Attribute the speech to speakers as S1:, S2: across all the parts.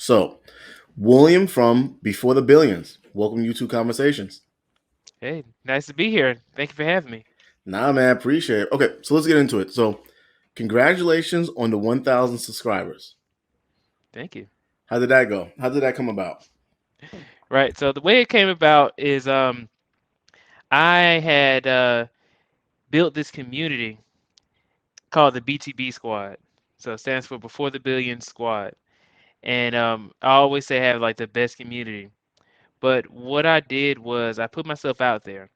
S1: So, William from Before the Billions, welcome to YouTube Conversations.
S2: Hey, nice to be here. Thank you for having me.
S1: Nah, man, appreciate it. Okay, so let's get into it. So, congratulations on the 1,000 subscribers.
S2: Thank you.
S1: How did that go? How did that come about?
S2: Right. So the way it came about is I had built this community called the BTB Squad. So it stands for Before the Billion Squad. And I always say I have like the best community. But what I did was I put myself out there.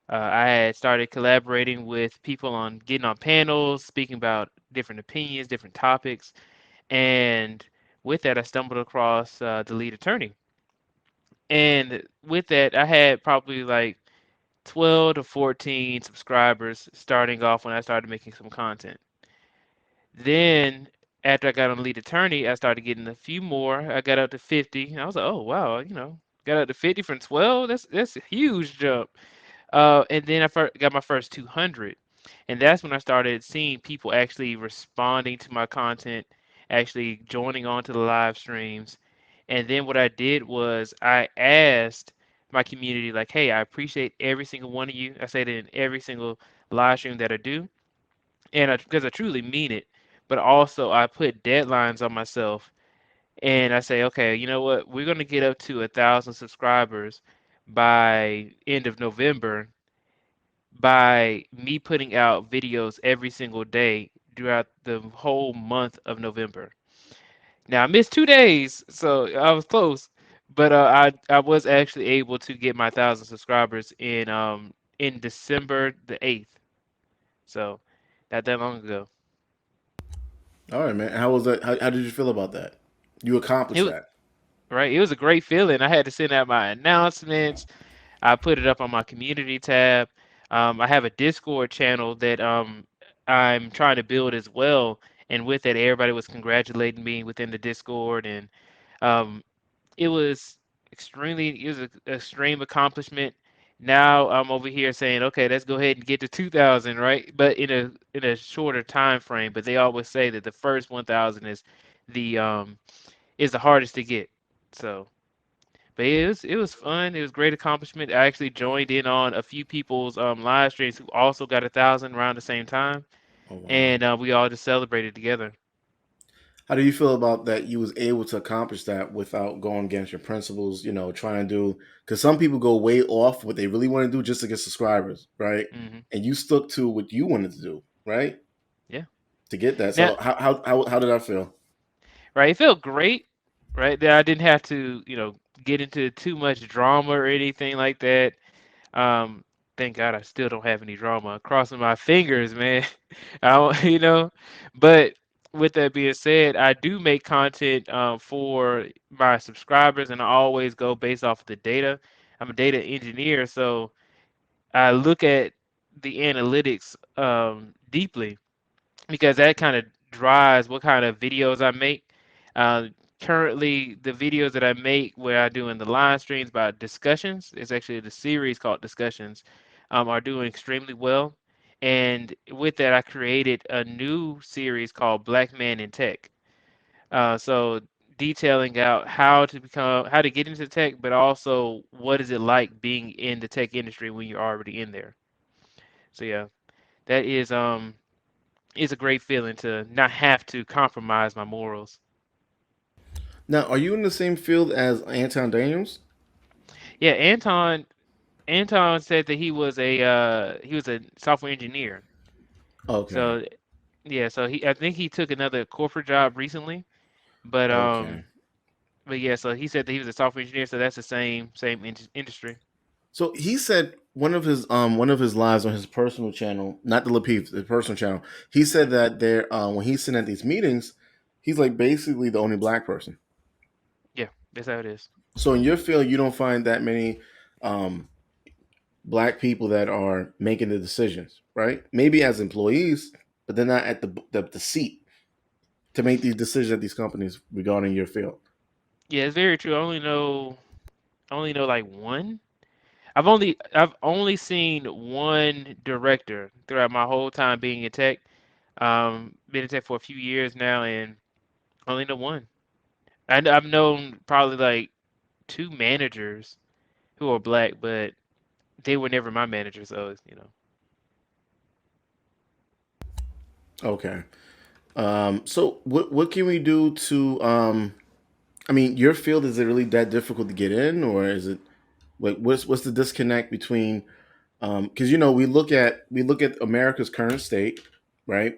S2: I had started collaborating with people on getting on panels, speaking about different opinions, different topics. And with that, I stumbled across the lead attorney. And with that, I had probably like 12 to 14 subscribers starting off when I started making some content. Then, after I got on lead attorney, I started getting a few more. I got up to 50. And I was like, oh, wow, got up to 50 from 12. That's a huge jump. And then got my first 200. And that's when I started seeing people actually responding to my content, actually joining on to the live streams. And then what I did was I asked my community, like, hey, I appreciate every single one of you. I say that in every single live stream that I do, and because I truly mean it. But also, I put deadlines on myself, and I say, okay, you know what? We're gonna get up to 1,000 subscribers by end of November by me putting out videos every single day throughout the whole month of November. Now I missed 2 days, so I was close, but I was actually able to get my 1,000 subscribers in December the 8th. So not that long ago.
S1: All right, man. How was that? How did you feel about that? You
S2: It
S1: accomplished
S2: was
S1: that.
S2: right. It was a great feeling. I had to send out my announcements. I put it up on my community tab. I have a Discord channel that I'm trying to build as well, and with that, everybody was congratulating me within the Discord, and um, it was an extreme accomplishment. Now I'm over here saying, okay, let's go ahead and get to 2,000, right? But in a shorter time frame. But they always say that the first 1,000 the is the hardest to get. So, but it was fun. It was a great accomplishment. I actually joined in on a few people's live streams who also got 1,000 around the same time,
S1: Oh wow.
S2: and we all just celebrated together.
S1: How do you feel about that? You was able to accomplish that without going against your principles. Trying to do because some people go way off what they really want to do just to get subscribers, right?
S2: Hmm.
S1: And you stuck to what you wanted to do, right?
S2: Yeah.
S1: To get that.
S2: Now,
S1: So how did that feel?
S2: right, it felt great, right? That I didn't have to, get into too much drama or anything like that. Um, thank God I still don't have any drama. Crossing my fingers, man. I don't, But with that being said, I do make content for my subscribers, and I always go based off of the data. I'm a data engineer, so I look at the analytics deeply because that kind of drives what kind of videos I make. Uh, Currently, the videos that I make where I do in the live streams about discussions, it's actually the series called Discussions, are doing extremely well. And with that, I created a new series called Black Man in Tech. So detailing out how to get into tech, but also what is it like being in the tech industry when you're already in there. So yeah, that is a great feeling to not have to compromise my morals.
S1: Now, are you in the same field as Anton Daniels?
S2: Yeah, Anton said that he was a software engineer.
S1: Okay.
S2: So yeah, so I think he took another corporate job recently, but
S1: Okay.
S2: yeah, so he said that he was a software engineer, so that's the same industry.
S1: So he said one of his lives on his personal channel, not the Lapeef, his personal channel. He said
S2: Mhm.
S1: that there when he's sitting at these meetings, he's like basically the only black person.
S2: Yeah, that's how it is.
S1: So in your field, you don't find that many um, black people that are making the decisions, right? Maybe as employees, but they're not at the seat to make these decisions at these companies regarding your field.
S2: Yeah, it's very true. I only know like one. I've only seen one director throughout my whole time being in tech. Been in tech for a few years now, and only know one. I've known probably like two managers who are black, but they were never my managers. So you know,
S1: Okay. So what can we do to I mean, your field, is it really that difficult to get in, or is it like what's the disconnect between because you know we look at America's current state, right?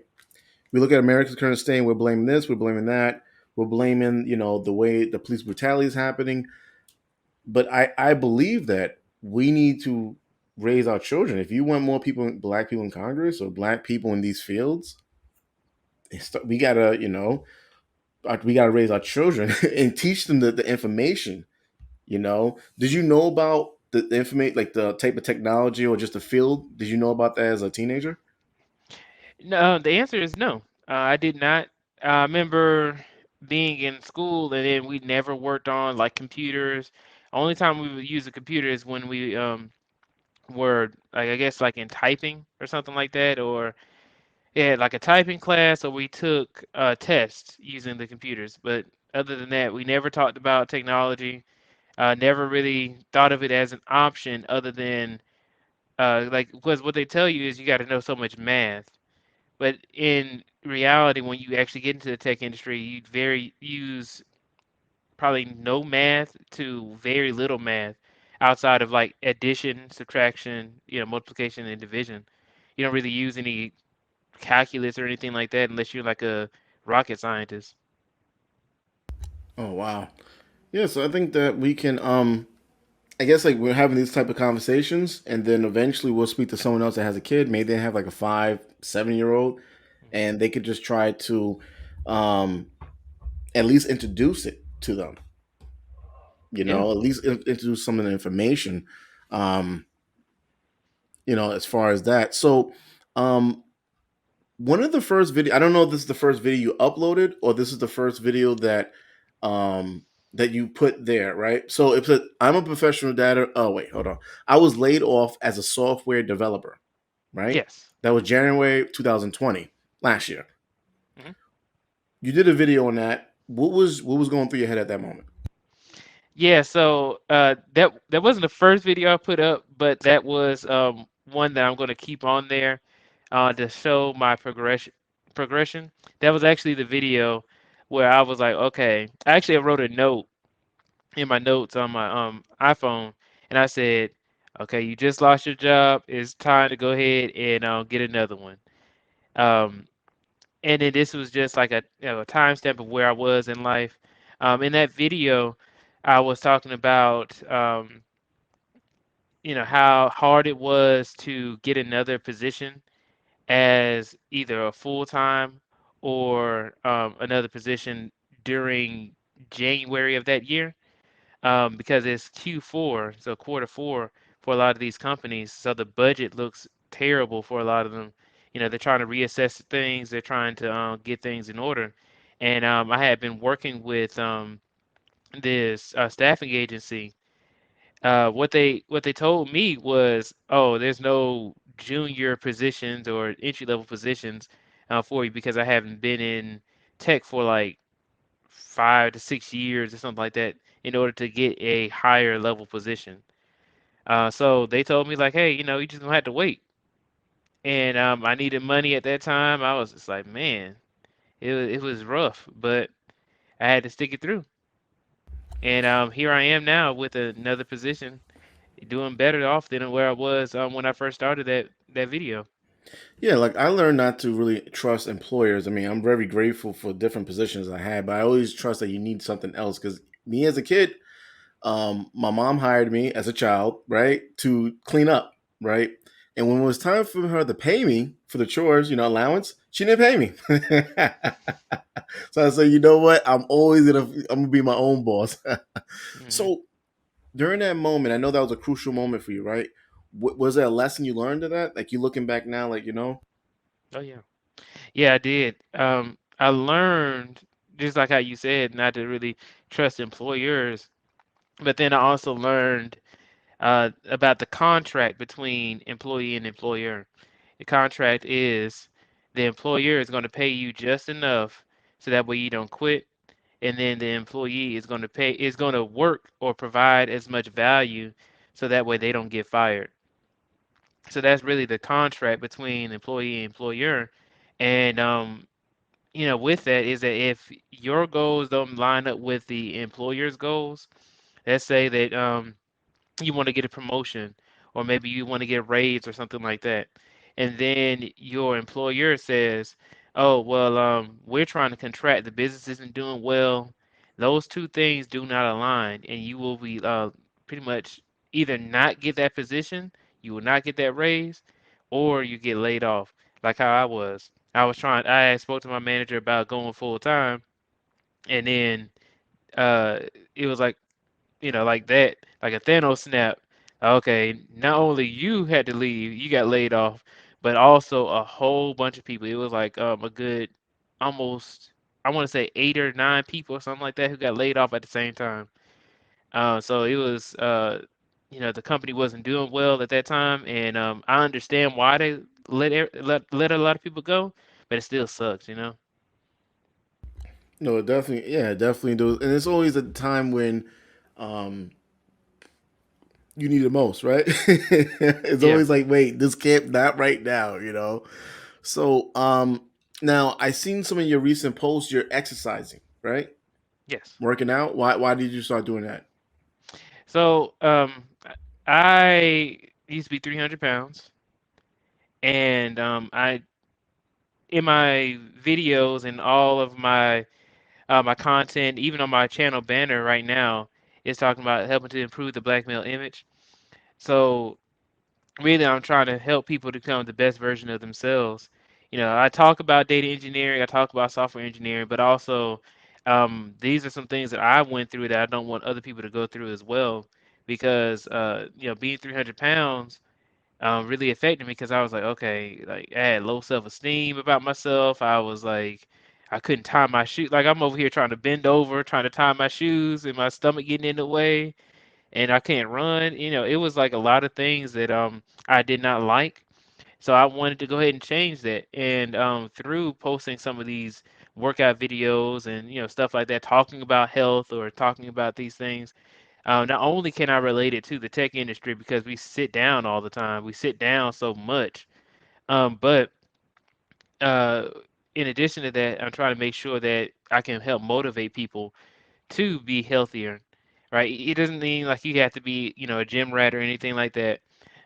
S1: We look at America's current state and we're blaming this, we're blaming that, we're blaming, you know, the way the police brutality is happening. But I believe that we need to raise our children. If you want more people, black people in Congress or black people in these fields, we gotta, you know, we gotta raise our children and teach them the information. You know, did you know about the information, like the type of technology or just the field? Did you know about that as a teenager?
S2: no. The answer is no. I did not. I remember being in school, and then we never worked on like computers. Only time we would use a computer is when we were like I guess like in typing or something like that, or yeah, like a typing class, or we took tests using the computers. But other than that, we never talked about technology. Never really thought of it as an option, other than like because what they tell you is you got to know so much math. But in reality, when you actually get into the tech industry, you very use probably no math to very little math outside of like addition, subtraction, you know, multiplication and division. You don't really use any calculus or anything like that unless you're like a rocket scientist.
S1: Oh wow. Yeah, so I think that we can I guess like we're having these type of conversations, and then eventually we'll speak to someone else that has a kid. Maybe they have like a 5, 7 year old,
S2: Mhm.
S1: and they could just try to um, at least introduce it to them. You
S2: Yeah.
S1: know, at least introduce some of the information. Um, you know, as far as that. So, um, one of the first video, I don't know if this is the first video you uploaded or this is the first video um that you put there, right? So it's I'm a professional data. Oh wait, hold on. I was laid off as a software developer, right?
S2: Yes.
S1: That was January 2020, last year.
S2: Mhm.
S1: You did a video on that. What was going through your head at that moment?
S2: Yeah, so that wasn't the first video I put up, but that was one that I'm going to keep on there to show my progression. That was actually the video where I was like, okay, I wrote a note in my notes on my iPhone, and I said, okay, you just lost your job. It's time to go ahead and get another one. Um, and then this was just like a a timestamp of where I was in life. In that video, I was talking about how hard it was to get another position as either a full time or another position during January of that year, because it's Q4, so quarter four for a lot of these companies. So the budget looks terrible for a lot of them. You know, they're trying to reassess things, they're trying to get things in order. And I had been working with this staffing agency. What they told me was, oh, there's no junior positions or entry level positions for you because I haven't been in tech for like 5 to 6 years or something like that in order to get a higher level position. So they told me like, hey, you just gonna have to wait. And I needed money at that time. I was just like, man, it was rough, but I had to stick it through. And here I am now with another position, doing better off than where I was when I first started that video.
S1: Yeah, like I learned not to really trust employers. I mean, I'm very grateful for different positions I had, but I always trust that you need something else. Because me as a kid, my mom hired me as a child, right, to clean up, right? And when it was time for her to pay me for the chores, you know, allowance, she didn't pay me. So I said, you know what? I'm gonna be my own boss.
S2: Hmm.
S1: So during that moment, I know that was a crucial moment for you, right? Was there a lesson you learned of that? Like you looking back now, like you know,
S2: Oh yeah, yeah, I did. I learned just like how you said, not to really trust employers, but then I also learned about the contract between employee and employer. The contract is the employer is going to pay you just enough so that way you don't quit. and then the employee is going to work or provide as much value, so that way they don't get fired. So that's really the contract between employee and employer. And with that is that if your goals don't line up with the employer's goals, let's say that you want to get a promotion, or maybe you want to get a raise or something like that, and then your employer says, oh well, we're trying to contract, the business isn't doing well, those two things do not align, and you will be pretty much either not get that position, you will not get that raise, or you get laid off. Like how I spoke to my manager about going full time, and then uh it was like that, like a Thanos snap. Okay, not only you had to leave, you got laid off, but also a whole bunch of people. It was like a good almost, I want to say 8 or 9 people or something like that who got laid off at the same time. So it was the company wasn't doing well at that time, and I understand why they let a lot of people go, but it still sucks.
S1: No, it definitely, yeah, it definitely do. And it's always a time when um, you need it most, right? It's
S2: Yeah.
S1: always like, wait, this can't, not right now, you know. So now I seen some of your recent posts. You're exercising, right?
S2: Yes.
S1: Working out. Why did you start doing that?
S2: So I used to be 300 pounds, and I in my videos and all of my content, even on my channel banner right now, is talking about helping to improve the black male image. So really, I'm trying to help people to become the best version of themselves. I talk about data engineering, I talk about software engineering, but also these are some things that I went through that I don't want other people to go through as well. Because being 300 pounds really affected me, because I was like, okay, like I had low self-esteem about myself. I was like, I couldn't tie my shoe. Like I'm over here trying to bend over, trying to tie my shoes, and my stomach getting in the way, and I can't run. It was like a lot of things that I did not like. So I wanted to go ahead and change that. And through posting some of these workout videos and stuff like that, talking about health or talking about these things, not only can I relate it to the tech industry because we sit down all the time, we sit down so much, but uh, in addition to that, I'm trying to make sure that I can help motivate people to be healthier, right? It doesn't mean like you have to be, a gym rat or anything like that.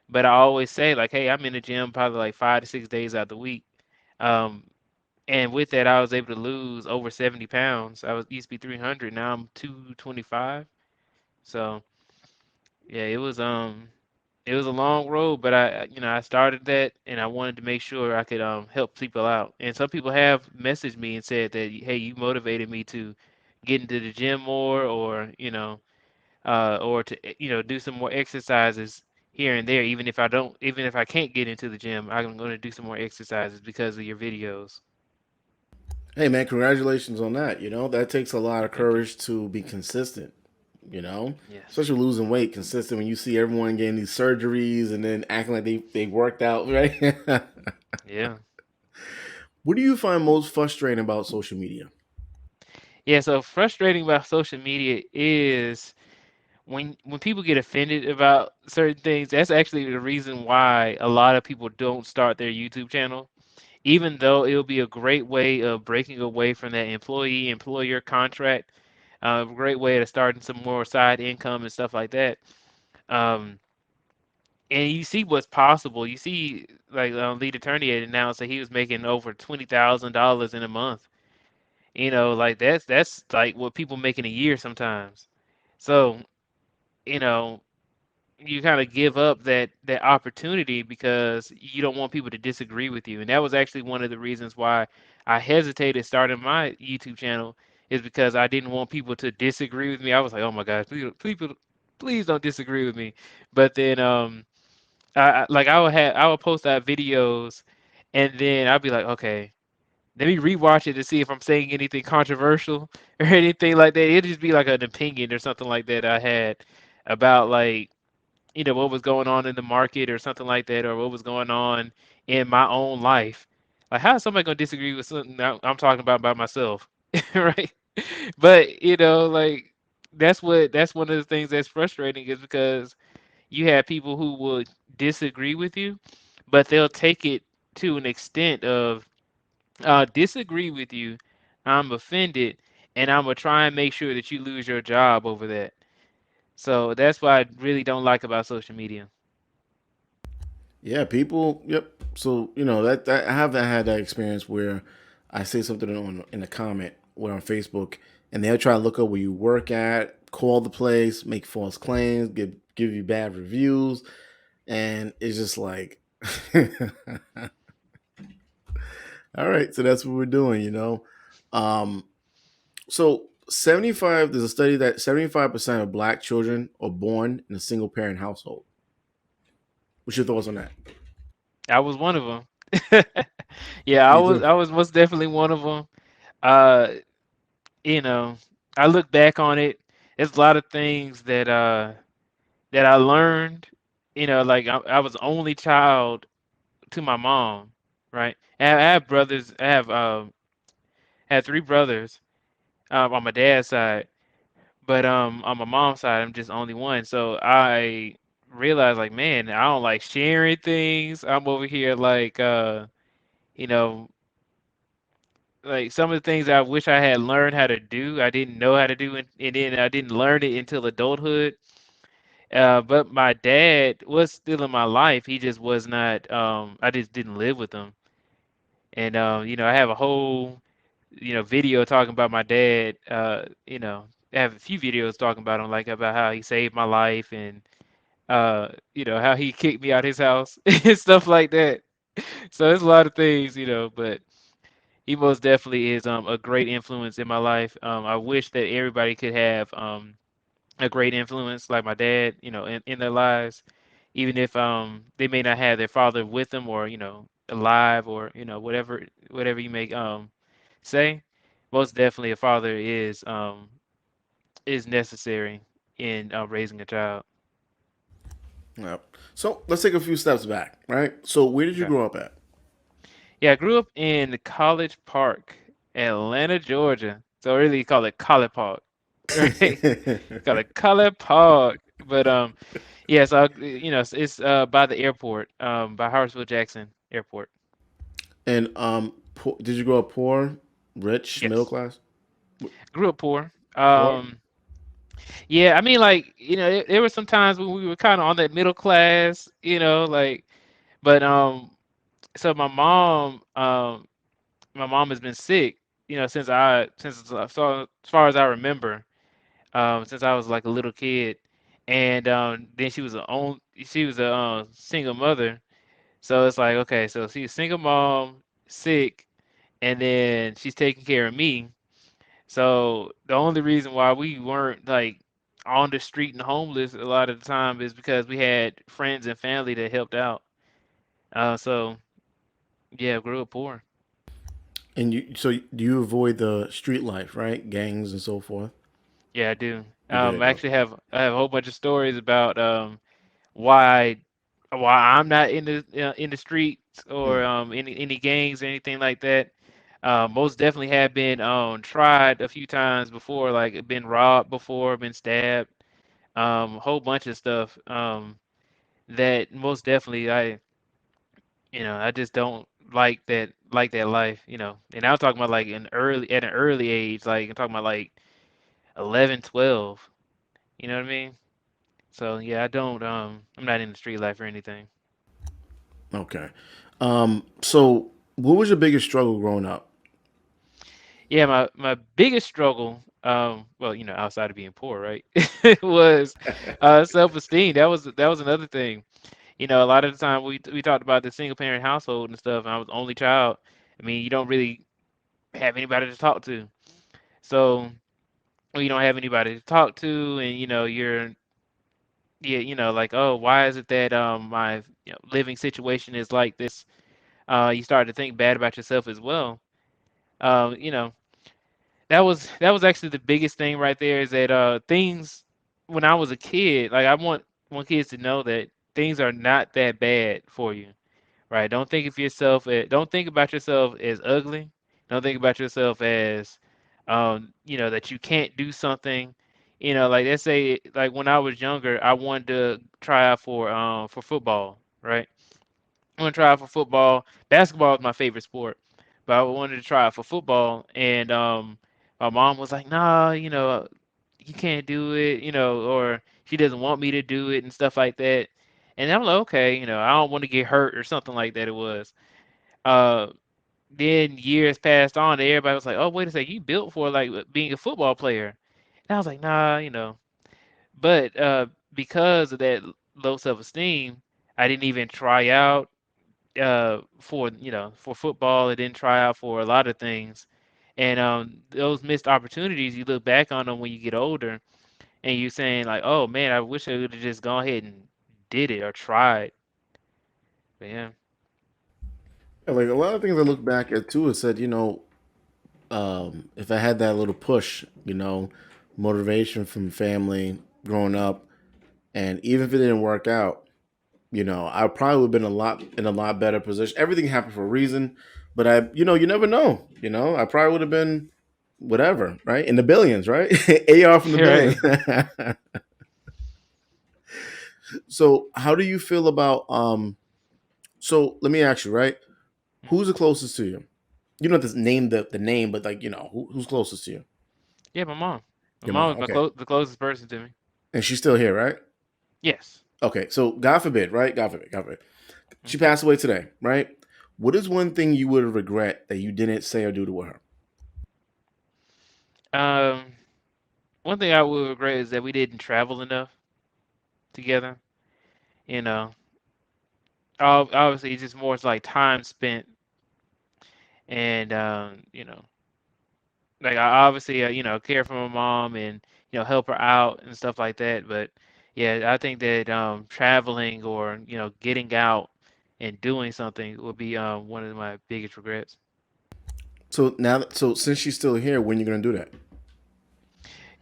S2: But I always say like, hey, I'm in the gym probably like 5 to 6 days out the week. Um, and with that, I was able to lose over 70 pounds. I was used to be 300, now I'm 225. So yeah, it was a long road, but I started that, and I wanted to make sure I could help people out. And some people have messaged me and said that, hey, you motivated me to get into the gym more, or or to do some more exercises here and there. Even if I can't get into the gym, I'm going to do some more exercises because of your videos.
S1: Hey man, congratulations on that. You know, that takes a lot of
S2: Thank you.
S1: courage to be consistent, you know,
S2: Yes.
S1: especially losing weight consistent when you see everyone getting these surgeries and then acting like they worked out, right?
S2: Yeah.
S1: What do you find most frustrating about social media?
S2: Yeah. So frustrating about social media is when people get offended about certain things. That's actually the reason why a lot of people don't start their YouTube channel, even though it'll be a great way of breaking away from that employee employer contract, a great way of starting some more side income and stuff like that. um and you see what's possible. You see, like, lead attorney had announced that he was making over $20,000 in a month. Like that's like what people make in a year sometimes. So you know you kind of give up that opportunity because you don't want people to disagree with you. And that was actually one of the reasons why I hesitated starting my YouTube channel, is because I didn't want people to disagree with me. I was like, oh my gosh, please don't disagree with me. But then like I would post out videos, and then I'd be like, okay, let me rewatch it to see if I'm saying anything controversial or anything like that. It'd just be like an opinion or something like that I had about, like, what was going on in the market or something like that, or what was going on in my own life. Like, how is somebody gonna disagree with something I'm talking about by myself, right? But like that's one of the things that's frustrating is because you have people who will disagree with you, but they'll take it to an extent of disagree with you. I'm offended, and I'm gonna try and make sure that you lose your job over that. So that's what I really don't like about social media.
S1: Yeah, people. Yep. So that I haven't had that experience where I say something on in a comment or on Facebook, and they'll try to look up where you work at, call the place, make false claims, give you bad reviews, and it's just like, all right. So that's what we're doing. Um, so 75. There's a study that 75% of Black children are born in a single parent household. What's your thoughts on that?
S2: I was one of them. Yeah, I
S1: Me
S2: was
S1: too.
S2: I was most definitely one of them. Uh, you know, I look back on it. There's a lot of things that I learned. Like I was only child to my mom, right? I have brothers. I have had three brothers on my dad's side, but on my mom's side, I'm just only one. So I realized like, man, I don't like sharing things. I'm over here like you know, like some of the things I wish I had learned how to do, I didn't know how to do, and then I didn't learn it until adulthood. But my dad was still in my life. He just was not. I just didn't live with him. And I have a whole, video talking about my dad. I have a few videos talking about him, like about how he saved my life and how he kicked me out his house and stuff like that. So there's a lot of things, but he most definitely is a great influence in my life. I wish that everybody could have a great influence like my dad, in their lives, even if they may not have their father with them or alive or whatever you may say. Most definitely, a father is necessary in raising a child.
S1: Yep. So let's take a few steps back, right? So where did you
S2: Okay.
S1: grow up at?
S2: Yeah, I grew up in College Park, Atlanta, Georgia. So I really call it College Park, right? Call it College Park. But yeah, so it's by the airport, by Hartsville Jackson Airport.
S1: And did you grow up poor, rich, middle
S2: Yes.
S1: class?
S2: Grew up poor.
S1: Poor.
S2: Yeah, I mean, like, there were some times when we were kind of on that middle class, like, but so my mom has been sick, so as far as I remember, since I was like a little kid, and then she was a single mother, so it's like, okay, so she's a single mom, sick, and then she's taking care of me. So the only reason why we weren't like on the street and homeless a lot of the time is because we had friends and family that helped out. So yeah, grew up poor.
S1: And do you avoid the street life, right? Gangs and so forth.
S2: Yeah, I do.
S1: You did.
S2: I actually
S1: Okay.
S2: have a whole bunch of stories about why why I'm not in the streets
S1: Hmm.
S2: or any gangs or anything like that. Most definitely have been tried a few times before, like been robbed before, been stabbed, a whole bunch of stuff. That most definitely I just don't like that life, And I'm talking about like at an early age, like I'm talking about like 11, 12. You know what I mean? So yeah, I'm not in the street life or anything.
S1: Okay. So what was your biggest struggle growing up?
S2: Yeah, my biggest struggle, well, outside of being poor, right, was self-esteem. That was another thing. A lot of the time we talked about the single parent household and stuff, and I was the only child. I mean, you don't really have anybody to talk to. So when you don't have anybody to talk to, and you're yeah, like, oh, why is it that my living situation is like this? You start to think bad about yourself as well. Um, you know, that was actually the biggest thing right there is that things when I was a kid, like I want kids to know that things are not that bad for you, right? Don't think about yourself as ugly. Don't think about yourself as that you can't do something. Like let's say, like when I was younger, I wanted to try out for football, right? I want to try out for football. Basketball is my favorite sport, but I wanted to try out for football, and my mom was like, "Nah, you can't do it," or she doesn't want me to do it and stuff like that. And I'm like, okay, I don't want to get hurt or something like that. It was. Uh, then years passed on, and everybody was like, "Oh, wait a second, you built for like being a football player." And I was like, "Nah." But because of that low self-esteem, I didn't even try out for football. I didn't try out for a lot of things, and those missed opportunities, you look back on them when you get older, and you're saying like, "Oh man, I wish I would have just gone ahead and did it or tried." But yeah,
S1: Like a lot of things I look back at too, is said, if I had that little push, motivation from family growing up, and even if it didn't work out, I probably would have been in a lot better position. Everything happened for a reason, but you never know. I probably would have been whatever, right? In the billions, right? AR from the
S2: you're right.
S1: billions. So, how do you feel about So, let me ask you, right?
S2: Mhm.
S1: Who's the closest to you? You don't have to name the name, but like who's closest to you?
S2: Yeah, my mom. My
S1: Your
S2: mom
S1: mom.
S2: is
S1: Okay,
S2: the closest person to me.
S1: and she's still here, right?
S2: Yes.
S1: Okay, so God forbid, right? God forbid, God forbid. She
S2: Hmm.
S1: passed away today, right? What is one thing you would regret that you didn't say or do to her?
S2: Um, One thing I would regret is that we didn't travel enough together. You know, Obviously, it's just more it's like time spent, and like I obviously care for my mom and help her out and stuff like that. But yeah, I think that traveling or getting out and doing something would be one of my biggest regrets.
S1: So since she's still here, when you gonna do that?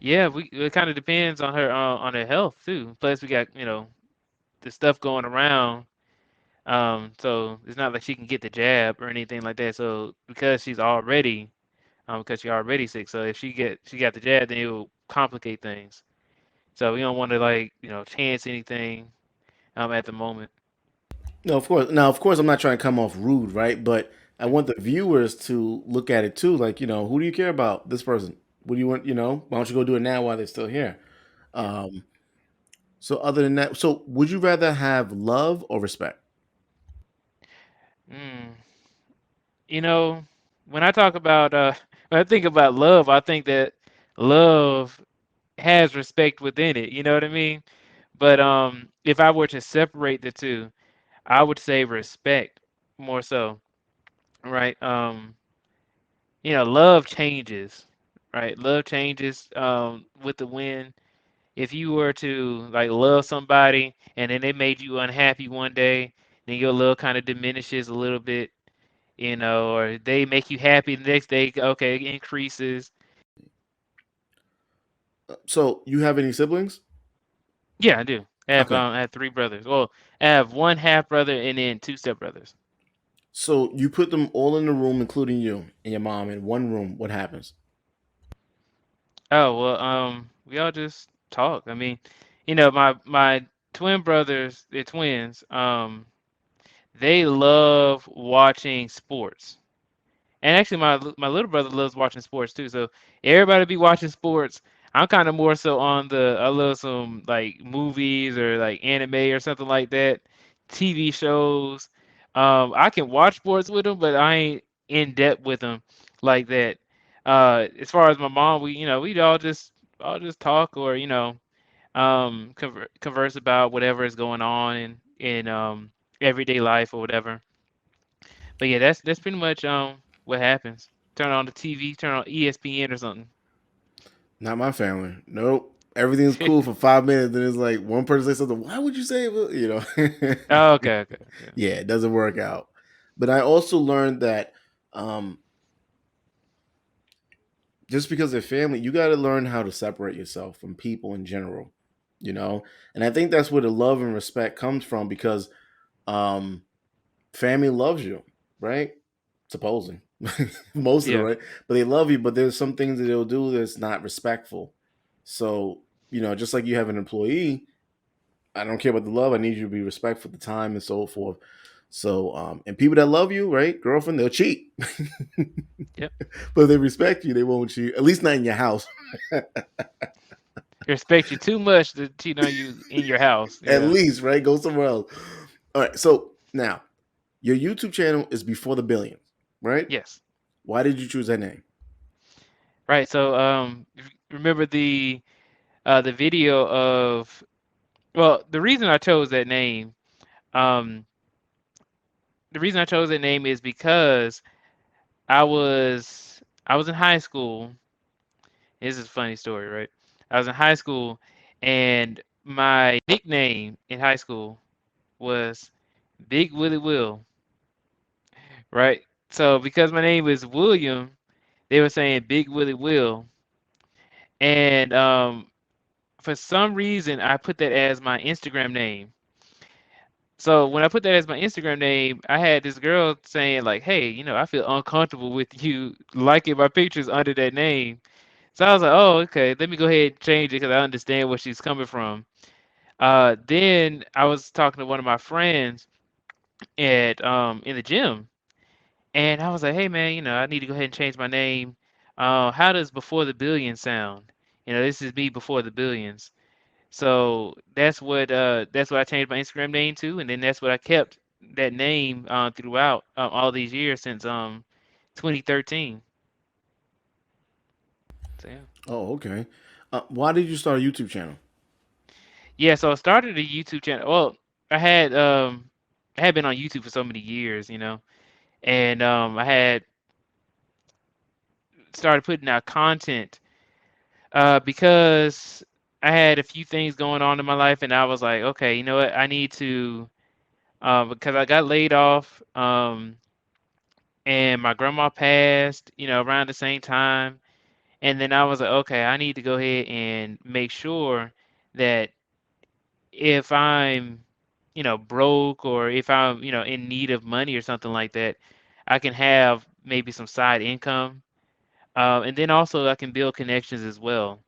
S2: Yeah, we it kind of depends on her health too. Plus, we got the stuff going around. So it's not like she can get the jab or anything like that. So because she's already sick. So if she got the jab, then it will complicate things. So we don't want to like chance anything at the moment.
S1: No, of course. Now, of course, I'm not trying to come off rude, right? But I
S2: Mhm.
S1: want the viewers to look at it too. Like, who do you care about? This person. What do you want? Why don't you go do it now while they're still here?
S2: Yeah.
S1: Um, so other than that, so would you rather have love or respect?
S2: Mm. You know, when I talk about when I think about love, I think that love has respect within it. You know what I mean? But if I were to separate the two, I would say respect more so, right? Love changes, right? Love changes with the wind. If you were to like love somebody and then they made you unhappy one day, then your love kind of diminishes a little bit, or they make you happy the next day, okay, it increases.
S1: So you have any siblings?
S2: Yeah, I do.
S1: Okay.
S2: I have three brothers. Well, I have one half brother and then two step brothers.
S1: So you put them all in the room, including you and your mom, in one room. What happens?
S2: Oh, well, we all just talk. I mean, my twin brothers, they're twins. They love watching sports. And actually, my little brother loves watching sports too. So everybody be watching sports. I'm kind of more so on I love some like movies or like anime or something like that, TV shows. I can watch sports with them, but I ain't in depth with them like that. As far as my mom, we all just talk or converse about whatever is going on in everyday life or whatever. But yeah, that's pretty much what happens. Turn on the TV, turn on ESPN or something.
S1: Not my family. Nope. Everything's cool for 5 minutes. Then it's like one person says something. Why would you say it?
S2: Oh, okay, okay, okay.
S1: Yeah, it doesn't work out. But I also learned that um, just because they're family, you got to learn how to separate yourself from people in general. You know, and I think that's where the love and respect comes from because um, family loves you, right? Supposing. Most of them,
S2: Yeah.
S1: right? But they love you, but there's some things that they'll do that's not respectful. So, just like you have an employee, I don't care about the love. I need you to be respectful of the time and so forth. So, and people that love you, right, girlfriend, they'll cheat.
S2: Yep.
S1: But if they respect you, they won't cheat. At least not in your house.
S2: They respect you too much to cheat on you in your house.
S1: At
S2: Yeah.
S1: least, right? Go somewhere else. All right. So now, your YouTube channel is before the billions, right?
S2: Yes.
S1: Why did you choose that name?
S2: Right. So remember the video of, well, the reason I chose that name, um the reason I chose that name is because I was in high school. This is a funny story, right? I was in high school, and my nickname in high school was Big Willie Will, right? So because my name was William, they were saying Big Willie Will, and for some reason I put that as my Instagram name. So when I put that as my Instagram name, I had this girl saying like, "Hey, I feel uncomfortable with you liking my pictures under that name." So I was like, "Oh, okay, let me go ahead and change it because I understand where she's coming from." Then I was talking to one of my friends at in the gym, and I was like, "Hey, man, I need to go ahead and change my name. How does Before the Billions sound? This is me before the billions." So that's what I changed my Instagram name to, and then that's what I kept that name throughout all these years since 2013. So yeah.
S1: Oh, okay. Why did you start a YouTube channel?
S2: Yeah, so I started a YouTube channel. Well, I had um I had been on YouTube for so many years, and I had started putting out content because I had a few things going on in my life, and I was like, okay, you know what? I need to because I got laid off, and my grandma passed, around the same time, and then I was like, okay, I need to go ahead and make sure that if I'm, broke, or if I'm, in need of money or something like that, I can have maybe some side income. And then also I can build connections as well.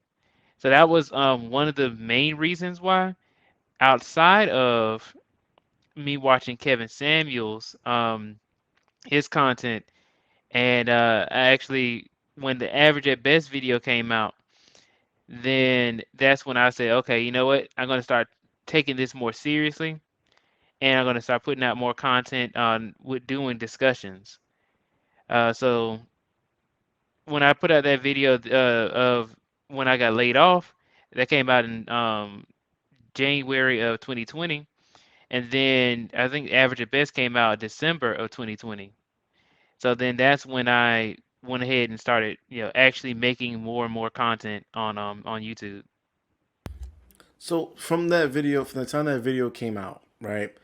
S2: So that was one of the main reasons why, outside of me watching Kevin Samuels, his content, and I actually, when the Average at Best video came out, then that's when I said, okay, you know what? I'm going to start taking this more seriously, and I'm going to start putting out more content on with doing discussions. So when I put out that video of when I got laid off, that came out in January of 2020, and then I think Average at Best came out December of 2020. So then that's when I went ahead and started, actually making more and more content on YouTube.
S1: So from the time that video came out, right?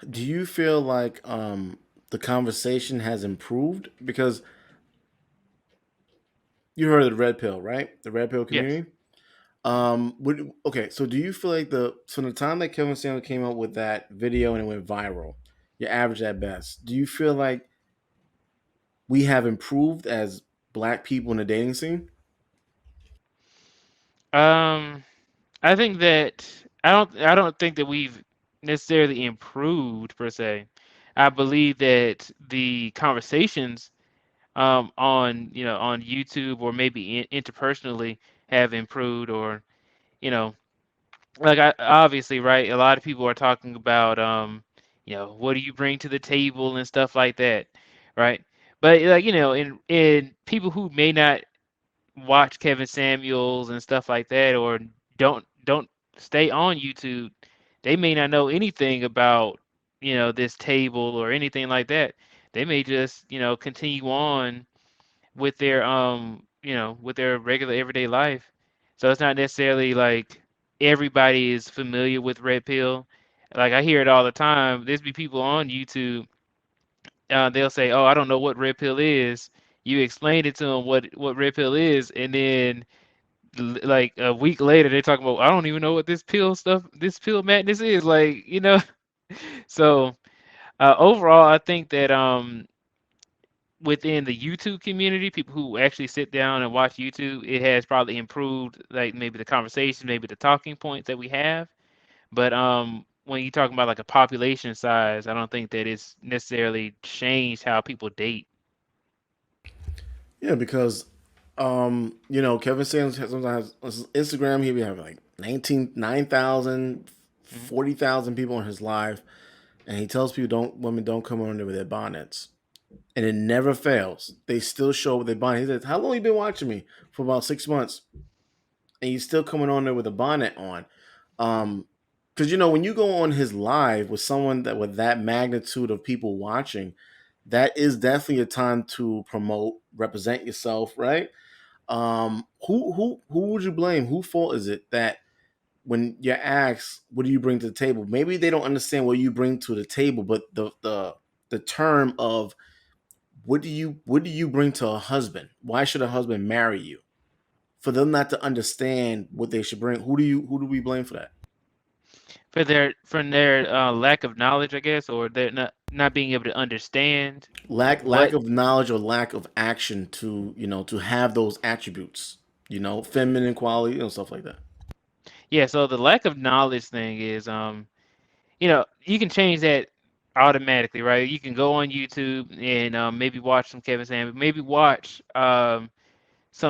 S1: Do you feel like the conversation has improved? Because you heard of the red pill, right? The red pill
S2: Yes.
S1: community. Okay, so do you feel like from the time that Kevin Samuel came out with that video and it went viral, your average at best, do you feel like we have improved as black people in the dating scene?
S2: Um, I think that I don't think that we've necessarily improved per se. I believe that the conversations on YouTube, or maybe interpersonally, have improved, or you know like, obviously, right, a lot of people are talking about what do you bring to the table and stuff like that, right? But like, in people who may not watch Kevin Samuels and stuff like that, or don't stay on YouTube, they may not know anything about this table or anything like that. They may just continue on with their regular everyday life. So it's not necessarily like everybody is familiar with red pill. Like, I hear it all the time. There's be people on YouTube, they'll say, "Oh, I don't know what red pill is." You explain it to them what red pill is, and then like a week later they're talking about, "I don't even know what this pill madness is." So overall, I think that within the YouTube community, people who actually sit down and watch YouTube, it has probably improved like maybe the conversation, maybe the talking points that we have. But when you talk about like a population size, I don't think that it's necessarily changed how people date.
S1: Yeah, because Kevin Samuels sometimes on his Instagram he'll be having like 9,000,
S2: Hmm.
S1: 40,000 people in his live, and he tells people don't women don't come on there with their bonnets, and it never fails. They still show up with their bonnet. He says, "How long you been watching me?" For about 6 months, and he's still coming on there with a bonnet on. Because when you go on his live with someone that with that magnitude of people watching, that is definitely a time to promote, represent yourself, right? Who would you blame? Who fault is it that when you're asked what do you bring to the table, maybe they don't understand what you bring to the table, but the term of what do you bring to a husband? Why should a husband marry you? For them not to understand what they should bring, who do we blame for that?
S2: For their lack of knowledge, I guess, or they're not being able to understand
S1: Lack
S2: what.
S1: of knowledge or lack of action to have those attributes, feminine quality, stuff like that.
S2: Yeah, so the lack of knowledge thing is you can change that automatically, right? You can go on YouTube and maybe watch some Kevin Samuels, maybe watch some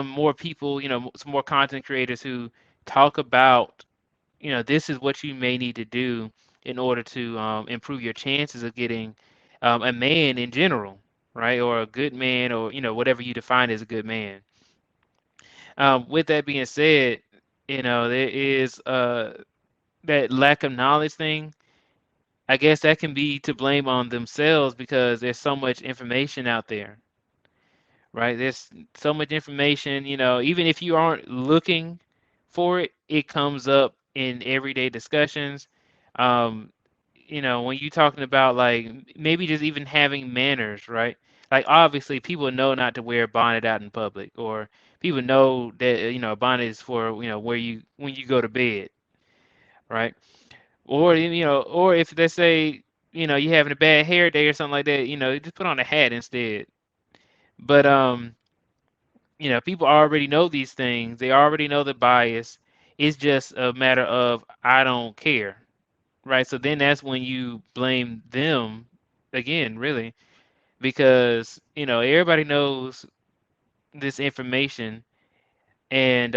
S2: more people, some more content creators who talk about, this is what you may need to do in order to improve your chances of getting a man in general, right? Or a good man, or whatever you define as a good man. With that being said, there is that lack of knowledge thing. I guess that can be to blame on themselves because there's so much information out there, right? There's so much information, even if you aren't looking for it, it comes up in everyday discussions. Um, when you're talking about like maybe just even having manners, right? Like obviously people know not to wear a bonnet out in public, or people know that a bonnet is for where you when you go to bed, right? Or or if they say you having a bad hair day or something like that, just put on a hat instead. But people already know these things. They already know the bias. It's just a matter of I don't care, right? So then that's when you blame them again, really, because everybody knows this information, and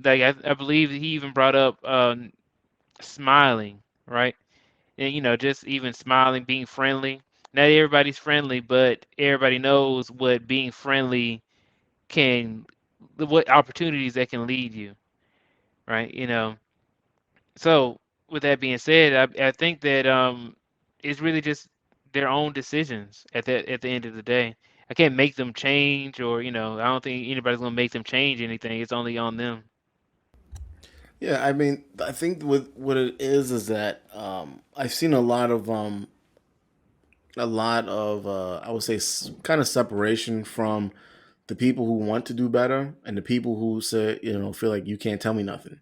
S2: like I believe he even brought up smiling, right? And just even smiling, being friendly. Not everybody's friendly, but everybody knows what being friendly can, what opportunities that can lead you, right? So with that being said, I think that it's really just their own decisions at the end of the day. I can't make them change, or I don't think anybody's gonna make them change anything. It's only on them.
S1: Yeah, I mean, I think what it is that I've seen a lot of I would say kind of separation from the people who want to do better and the people who say feel like you can't tell me nothing.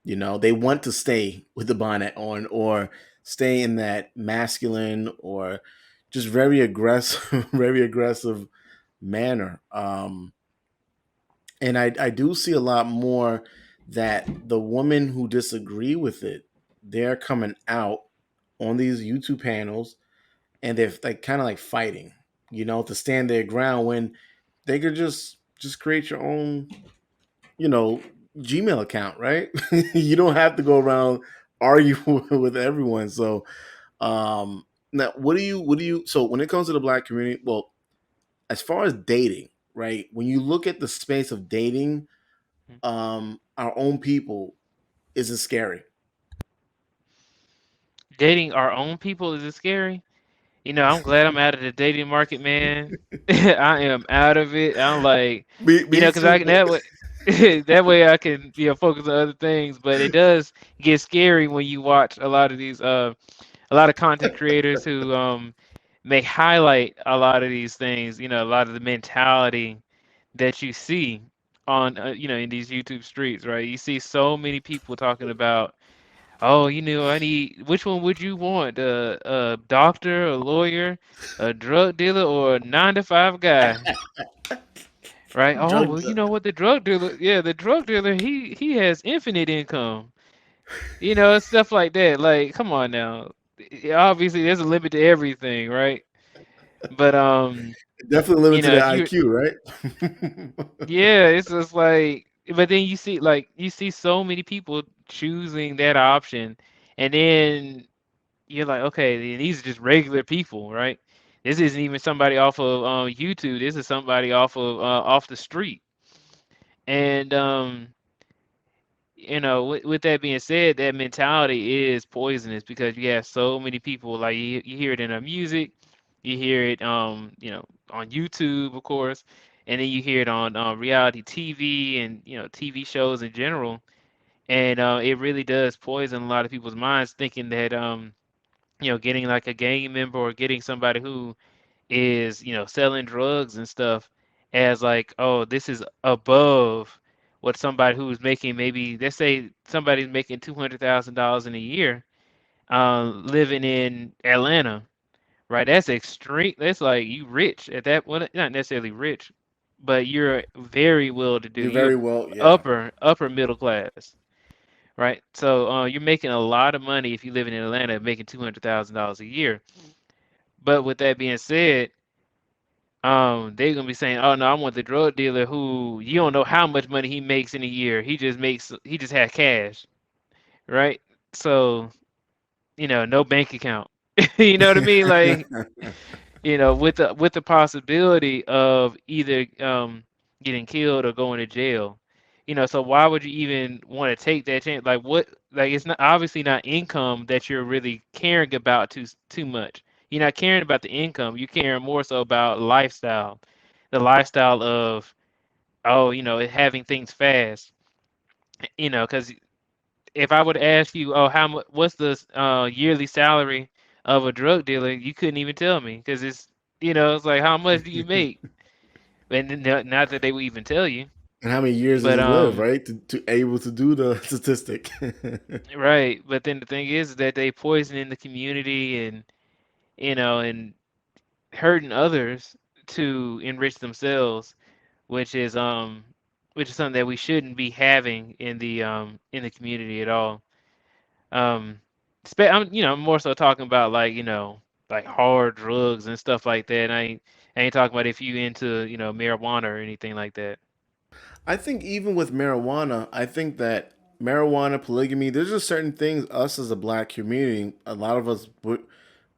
S1: They want to stay with the bonnet on or stay in that masculine or just very aggressive, very aggressive manner. And I do see a lot more that the women who disagree with it, they're coming out on these YouTube panels and they're like kind of like fighting, to stand their ground when they could just create your own, you know, Gmail account, right? You don't have to go around arguing with everyone. So, now what do you so when it comes to the black community, well, as far as dating, right? When you look at the space of dating, our own people, is it scary?
S2: Dating our own people, is it scary? I'm glad I'm out of the dating market, man. I am out of it. I'm like,
S1: Me
S2: because I
S1: too.
S2: can that way, that way I can focus on other things. But it does get scary when you watch a lot of content creators who may highlight a lot of these things. A lot of the mentality that you see on in these YouTube streets, right? You see so many people talking about Oh, I need, which one would you want? A doctor, a lawyer, a drug dealer, or a 9 to 5 guy? Right? Oh,
S1: Drug.
S2: well, you know what? The drug dealer, yeah, the drug dealer, he has infinite income. Stuff like that. Like, come on now. Obviously, there's a limit to everything, right? But
S1: Definitely limit to the
S2: if you,
S1: IQ, right?
S2: yeah, it's just like, but then you see so many people choosing that option, and then you're like, okay, these are just regular people, right? This isn't even somebody off of YouTube. This is somebody off the street. And with that being said, that mentality is poisonous because you have so many people. Like you hear it in the music, you hear it on YouTube, of course, and then you hear it on reality TV and TV shows in general. And it really does poison a lot of people's minds, thinking that getting like a gang member or getting somebody who is, selling drugs and stuff as like, oh, this is above what somebody who's making, maybe, let's say somebody's making $200,000 in a year, living in Atlanta, right? That's extreme. That's like you rich at that. Well, not necessarily rich, but you're very well to do.
S1: You're
S2: You're
S1: very well, yeah.
S2: upper middle class, right? So you're making a lot of money if you live in Atlanta, making $200,000 a year. But with that being said, they're gonna be saying, "Oh no, I want the drug dealer who you don't know how much money he makes in a year. He just had cash, right? So, no bank account. You know what I mean? Like, with the possibility of either getting killed or going to jail. So why would you even want to take that chance? Like what? Like it's not obviously not income that you're really caring about too much. You're not caring about the income. You're caring more so about lifestyle, the lifestyle of having things fast. Because if I would ask you, oh, how much? What's the yearly salary of a drug dealer? You couldn't even tell me because it's like how much do you make? And not that they would even tell you,
S1: And how many years does
S2: but
S1: he live, right? To able to do the statistic.
S2: right. But then the thing is that they poisoning the community and hurting others to enrich themselves, which is um which is something that we shouldn't be having in the community at all. Um, I'm more so talking about like like hard drugs and stuff like that. I ain't talking about if you into marijuana or anything like that.
S1: I think even with marijuana, I think that marijuana, polygamy, there's just certain things us as a black community, a lot of us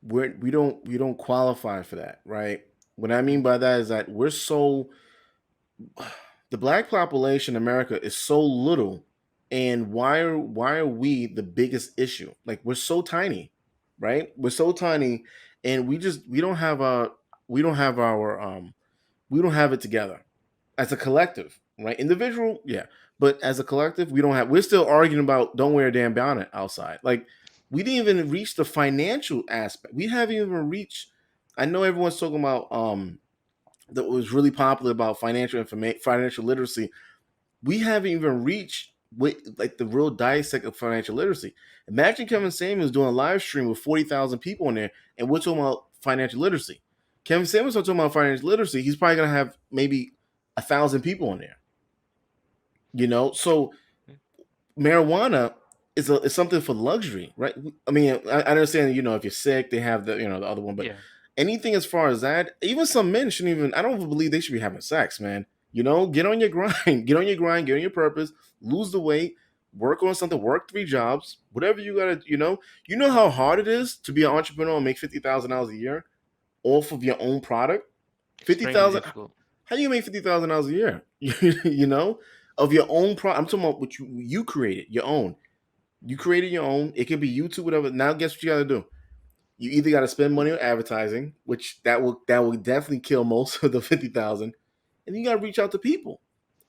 S1: we don't qualify for that, right? What I mean
S2: Mm,
S1: by that is that the black population in America is so little, and why are we the biggest issue? Like we're so tiny, right? We're so tiny, and we don't have our we don't have it together as a collective, right? Individual, yeah, but as a collective, we don't have. We're still arguing about don't wear a damn bonnet outside. Like we didn't even reach the financial aspect. We haven't even reached. I know everyone's talking about that was really popular about financial literacy. We haven't even reached with like the real dissect of financial literacy. Imagine Kevin Samuels doing a live stream with 40,000 people in there, and we're talking about financial literacy. Kevin Samuels talking about financial literacy. He's probably gonna have maybe 1,000 people in there. So
S2: mm,
S1: marijuana is something for luxury, right? I mean, I understand. If you're sick, they have the other one, but
S2: yeah,
S1: anything as far as that, even some men shouldn't even. I don't believe they should be having sex, man. Get on your grind, get on your grind, get on your purpose, lose the weight, work on something, work 3 jobs, whatever you gotta. You know how hard it is to be an entrepreneur and make $50,000 a year off of your own product. fifty
S2: extremely
S1: thousand.
S2: difficult.
S1: How do you make $50,000 a year? you know, of your own product. I'm talking about what you created, your own. You created your own. It could be YouTube, whatever. Now, guess what you got to do? You either got to spend money on advertising, which that will definitely kill most of the 50,000, and you got to reach out to people.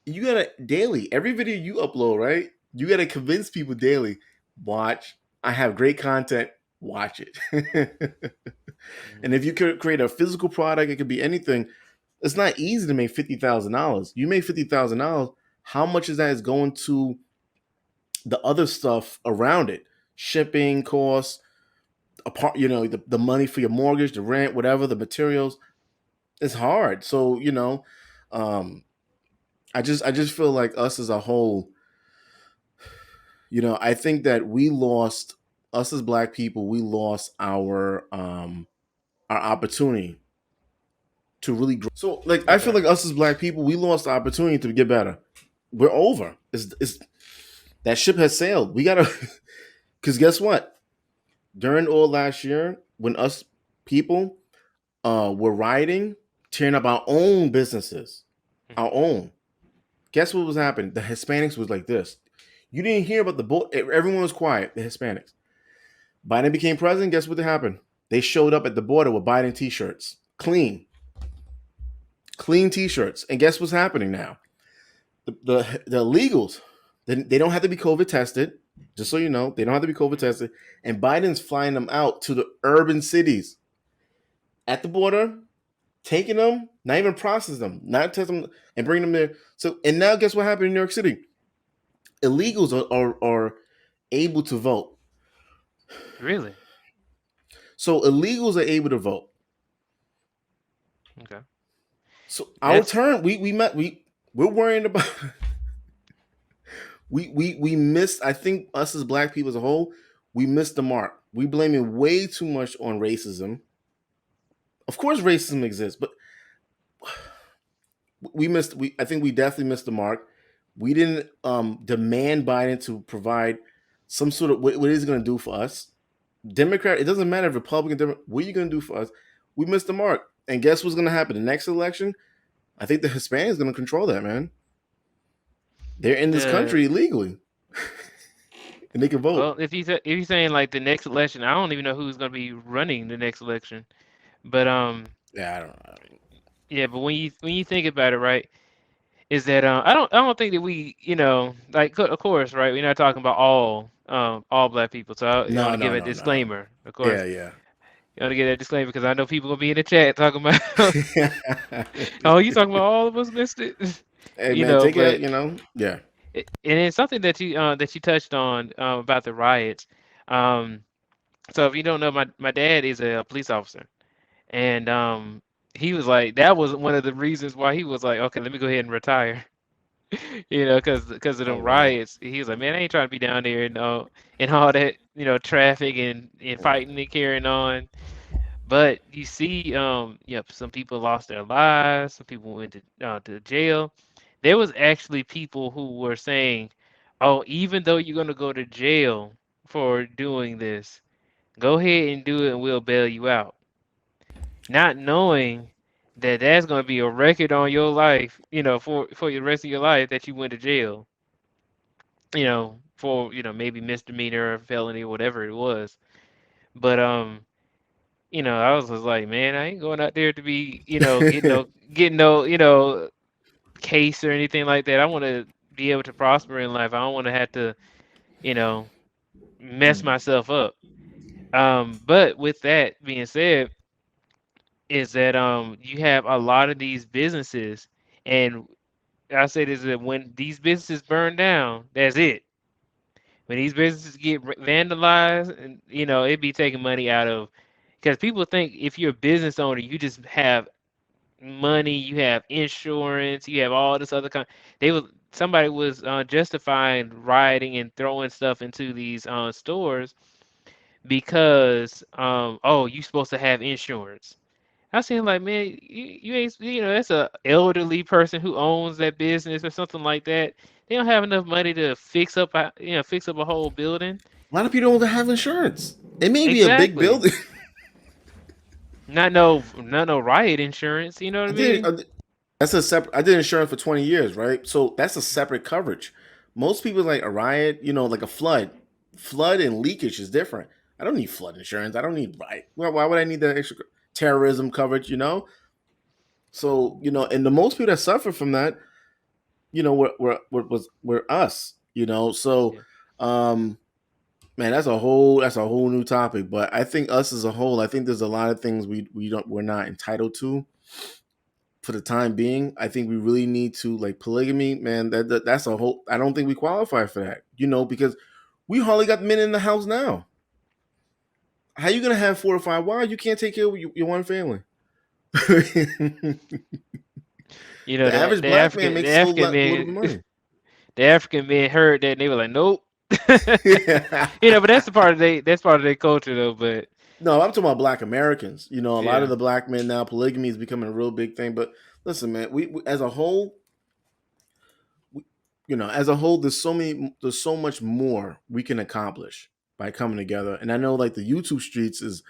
S1: You got to daily every video you upload, right? You got to convince people daily. Watch. I have great content. Watch it. And
S2: Mhm.
S1: if you could create a physical product, it could be anything. It's not easy to make $50,000. You make $50,000. How much of that is going to the other stuff around it? shipping costs, apart, the money for your mortgage, the rent, whatever, the materials. It's hard. So, um, I just feel like us as a whole, I think that we lost us as black people, we lost our opportunity to really grow. So like I feel
S2: Okay.
S1: like us as black people, we lost the opportunity to get better. We're over. It's that ship has sailed. We gotta because guess what? During all last year, when us people were rioting, tearing up our own businesses,
S2: Mhm.
S1: our own. Guess what was happening? The Hispanics was like this. You didn't hear about the everyone was quiet. The Hispanics. Biden became president. Guess what happened? They showed up at the border with Biden t-shirts, clean t-shirts. And guess what's happening now? The illegals, they don't have to be COVID tested. Just so you know, they don't have to be COVID
S2: Mhm.
S1: tested. And Biden's flying them out to the urban cities at the border, taking them, not even process them, not test them, and bring them there. So, and now guess what happened in New York City? Illegals are able to vote.
S2: Really?
S1: So illegals are able to vote.
S2: Okay.
S1: So our
S2: That's
S1: turn, we're worrying about we missed. I think us as black people as a whole, we missed the mark. We blaming way too much on racism. Of course, racism exists, but we missed. I think we definitely missed the mark. We didn't demand Biden to provide some sort of what is he going to do for us. Democrat, it doesn't matter if Republican, Democrat, what are you going to do for us? We missed the mark. And guess what's going to happen? The next election, I think the Hispanics going to control that, man. They're in this
S2: the
S1: country illegally and they can vote.
S2: well, if you're saying like the next election, I don't even know who's gonna be running the next election. But
S1: Yeah, I don't know.
S2: yeah, but when you think about it, right, is that I don't think that we, like of course, right, we're not talking about all black people. So I want
S1: No,
S2: to give
S1: no,
S2: a
S1: no, no, no.
S2: disclaimer, of
S1: Yeah,
S2: course.
S1: yeah.
S2: I want to get that disclaimer because I know people gonna be in the chat talking about, oh, you talking about all of us missed it,
S1: Hey, man, take it.
S2: but
S1: Yeah.
S2: and it's something that you touched on about the riots. Um, so if you don't know, my dad is a police officer, and he was like that was one of the reasons why he was like, okay, let me go ahead and retire. Because of
S1: Oh
S2: them
S1: wow.
S2: riots, he was like, man, I ain't trying to be down there and all that, traffic and fighting and carrying on. But you see, yep, some people lost their lives, some people went to jail. There was actually people who were saying, "Oh, even though you're gonna go to jail for doing this, go ahead and do it, and we'll bail you out." Not knowing that that's gonna be a record on your life, for the rest of your life that you went to jail, for maybe misdemeanor or felony or whatever it was. But I was just like, man, I ain't going out there to be, getting no, case or anything like that. I want to be able to prosper in life. I don't want to have to, you know, mess myself up. But with that being said, is that you have a lot of these businesses, and I say this that when these businesses burn down, that's it. When these businesses get vandalized, and it be taking money out of, because people think if you're a business owner, you just have money, you have insurance, you have all this other kind. Somebody was justifying rioting and throwing stuff into these stores because oh, you supposed to have insurance. I seen like, man, you ain't, that's a elderly person who owns that business or something like that. They don't have enough money to fix up a whole building.
S1: A lot of people don't have insurance. It may be a big
S2: Exactly.
S1: building.
S2: Not no riot insurance. You know what I
S1: I did.
S2: mean?
S1: That's a separate. I did insurance for 20 years, right? So that's a separate coverage. Most people like a riot, like a flood. Flood and leakage is different. I don't need flood insurance. I don't need riot. Why would I need that extra terrorism coverage? So and the most people that suffer from that, were us. So
S2: Yeah.
S1: um, man, that's a whole new topic. But I think us as a whole, I think there's a lot of things we're not entitled to for the time being. I think we really need to, like, polygamy, man. That's a whole. I don't think we qualify for that. Because We hardly got men in the house now. How you gonna have 4 or 5 wives? You can't take care of your one family. The
S2: You know,
S1: average black man makes so little bit money.
S2: The African men heard that and they were like, nope. You know, but that's part of their culture though. But
S1: No, I'm talking about black Americans. You know, a lot of
S2: yeah,
S1: the black men now, polygamy is becoming a real big thing. But listen, man, we as a whole, we, as a whole, there's so much more we can accomplish by coming together. And I know, like the YouTube streets is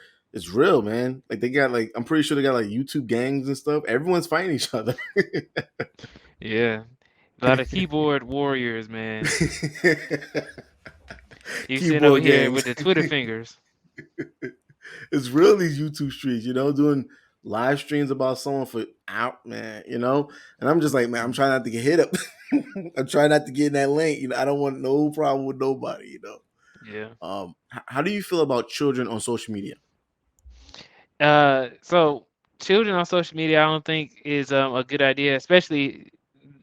S1: real, man. Like they got like I'm pretty sure they got like YouTube gangs and stuff. Everyone's fighting each other.
S2: yeah, a lot of keyboard warriors, man. You sitting over
S1: Keyboard
S2: here
S1: gangs.
S2: with the Twitter fingers.
S1: It's real, these YouTube streets, doing live streams about someone for out, man, and I'm just like, man, I'm
S2: Mm,
S1: trying not to get hit up. I'm trying not to get in that lane. I don't want no problem with nobody.
S2: yeah.
S1: How do you feel about children on social media?
S2: So children on social media, I don't think is a good idea, especially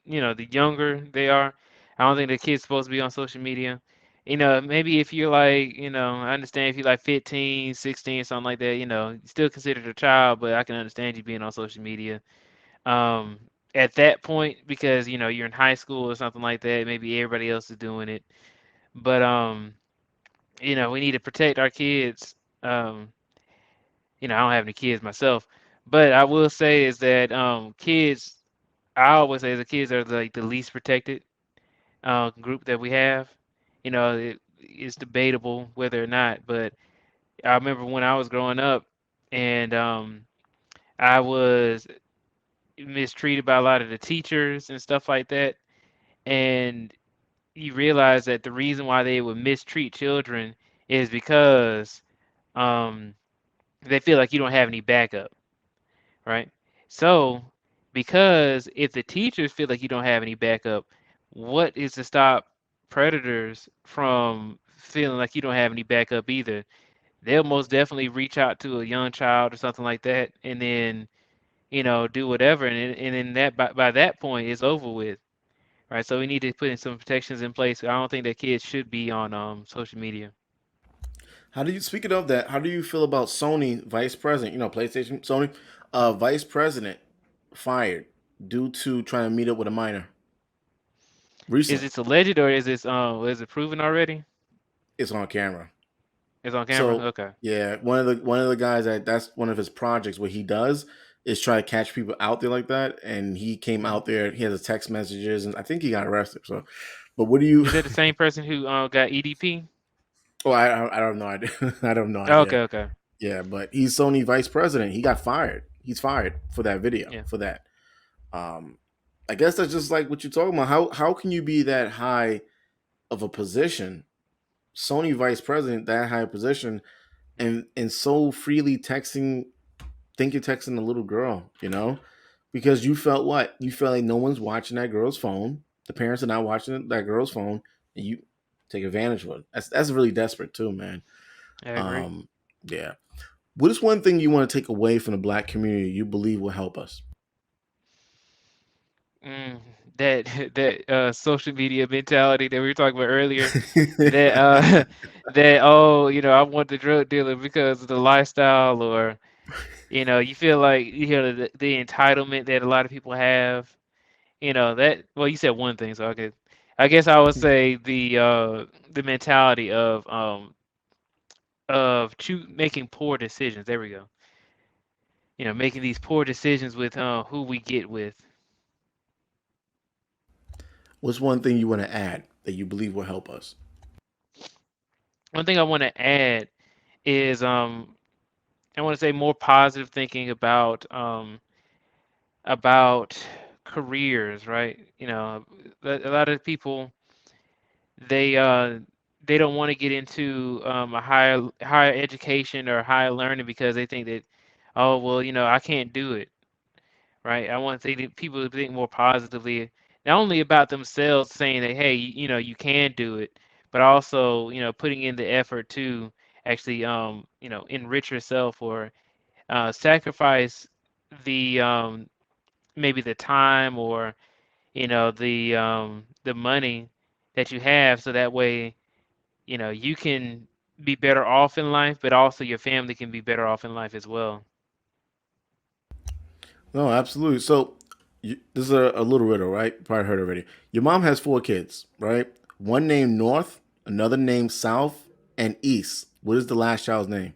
S2: the younger they are. I don't think the kid's supposed to be on social media. Maybe if you're like, I understand if you're like 15, 16, something like that, still considered a child, but I can understand you being on social media. Um, at that point, because you're in high school or something like that, maybe everybody else is doing it. But we need to protect our kids. Um, I don't have any kids myself, but I will say is that kids, I always say the kids are like the least protected group that we have. It's debatable whether or not, but I remember when I was growing up and I was mistreated by a lot of the teachers and stuff like that. And you realize that the reason why they would mistreat children is because um, they feel like you don't have any backup, right? So, because if the teachers feel like you don't have any backup, what is to stop predators from feeling like you don't have any backup either? They'll most definitely reach out to a young child or something like that, and then do whatever, and then that by that point it's over with, right? So we need to put in some protections in place. I don't think that kids should be on social media.
S1: Speaking of that, how do you feel about Sony vice president, PlayStation, Sony, vice president fired due to trying to meet up with a minor
S2: Is
S1: recently?
S2: this alleged or is it proven already?
S1: It's on camera.
S2: It's on camera.
S1: So
S2: Okay.
S1: yeah, one of the guys that's one of his projects. What he does is try to catch people out there like that. And he came
S2: Mhm.
S1: out there. He has a text messages, and I think he got arrested. So, but what do you?
S2: Is that the same person who got EDP?
S1: Oh, I don't know. Idea. I don't have no
S2: Oh,
S1: idea.
S2: okay, okay.
S1: Yeah, but he's Sony vice president. He got fired. He's fired for that video.
S2: Yeah.
S1: For that. Um, I guess that's just like what you're talking about. How can you be that high of a position, Sony vice president, that high position, and so freely texting, think you're texting a little girl, because you felt what? You felt like no one's watching that girl's phone. The parents are not watching that girl's phone, and you take advantage of it. That's really desperate too, man.
S2: I agree.
S1: Um, yeah. What is one thing you want to take away from the black community you believe will help us?
S2: Mm, that that social media mentality that we were talking about earlier, that that I want the drug dealer because of the lifestyle, or you feel like the entitlement that a lot of people have. That well, you said one thing, so I guess I would say the mentality of making poor decisions. There we go. Making these poor decisions with who we get with.
S1: What's one thing you want to add that you believe will help us?
S2: One thing I want to add is I want to say more positive thinking about careers, right? A lot of people they uh they don't want to get into a higher education or higher learning because they think that, oh well, I can't do it, right? I want to say that people to think more positively, not only about themselves, saying that hey, you can do it, but also putting in the effort to actually enrich yourself or sacrifice the maybe the time or the money that you have, so that way you can be better off in life, but also your family can be better off in life as well.
S1: No, absolutely. So this is a little riddle, right? You probably heard already. Your mom has four kids, right? One named North, another named South, and East. What is the last child's name?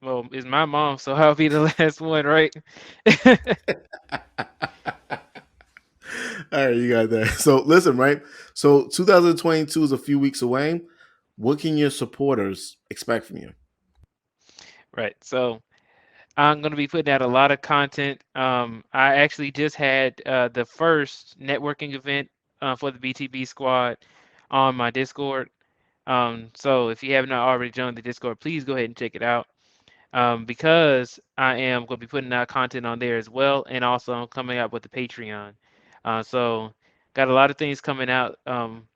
S2: Well, it's my mom, so I'll be the last one, right?
S1: All right, you got that. So listen, right? So 2022 is a few weeks away. What can your supporters expect from you?
S2: Right. So I'm going to be putting out a lot of content. I actually just had the first networking event for the BTB squad on my Discord. So if you have not already joined the Discord, please go ahead and check it out. Because I am going to be putting out content on there as well, and also I'm coming out with the Patreon. So got a lot of things coming out. I'm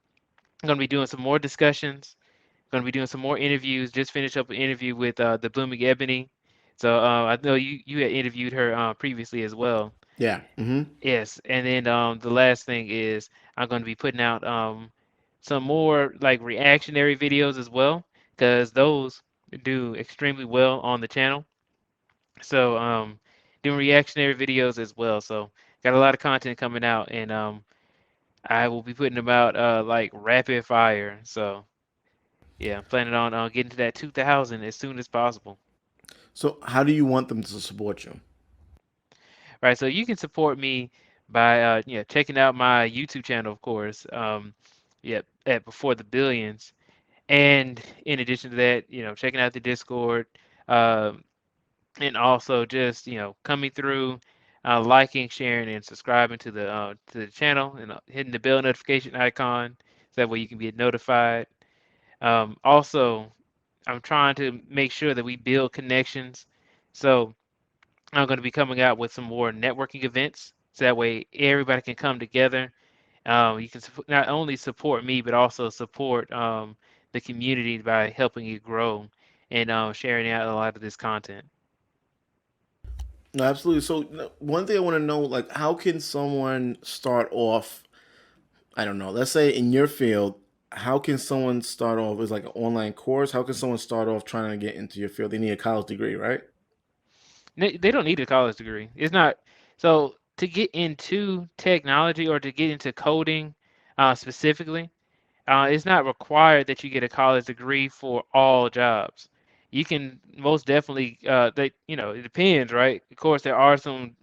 S2: going to be doing some more discussions. Going to be doing some more interviews. Just finished up an interview with the Blooming Ebony. So I know you had interviewed her previously as well.
S1: Yeah.
S2: Yes, and then the last thing is I'm going to be putting out some more like reactionary videos as well, because those do extremely well on the channel. So doing reactionary videos as well. So got a lot of content coming out, and I will be putting them out like rapid fire. So yeah, I'm planning on getting to that 2,000 as soon as possible.
S1: So how do you want them to support you?
S2: Right, so you can support me by checking out my YouTube channel, of course. Yeah, at Before the Billions, and in addition to that, checking out the Discord, um, and also just coming through, liking, sharing, and subscribing to the channel, and hitting the bell notification icon, so that way you can be notified. Also, I'm trying to make sure that we build connections. So I'm going to be coming out with some more networking events, so that way everybody can come together. You can not only support me, but also support the community by helping it grow and sharing out a lot of this content.
S1: No, absolutely. So one thing I want to know, like, how can someone start off? I don't know. Let's say in your field, how can someone start off as like an online course? How can someone start off trying to get into your field? They need a college degree, right?
S2: They don't need a college degree. It's not so to get into technology or to get into coding specifically. It's not required that you get a college degree for all jobs. You can most definitely, it depends, right? Of course, there are some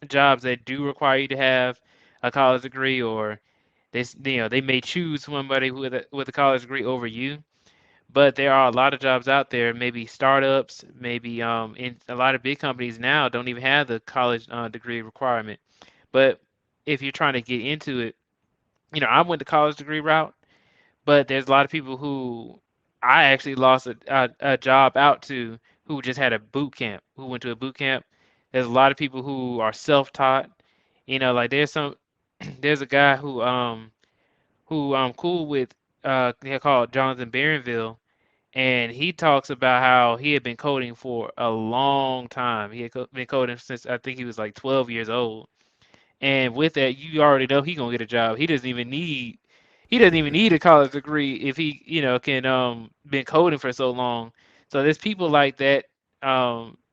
S2: jobs that do require you to have a college degree, or they may choose somebody with a college degree over you. But there are a lot of jobs out there, maybe startups, maybe in a lot of big companies now don't even have the college degree requirement. But if you're trying to get into it, I went the college degree route, but there's a lot of people who I actually lost a job out to, who just had a boot camp, who went to a boot camp. There's a lot of people who are self-taught. Like there's a guy who I'm cool with, they called Jonathan Barronville, and he talks about how he had been coding for a long time. He had been coding since I think he was like 12 years old. And with that, you already know he gonna get a job. He doesn't even need a college degree if he, can been coding for so long. So there's people like that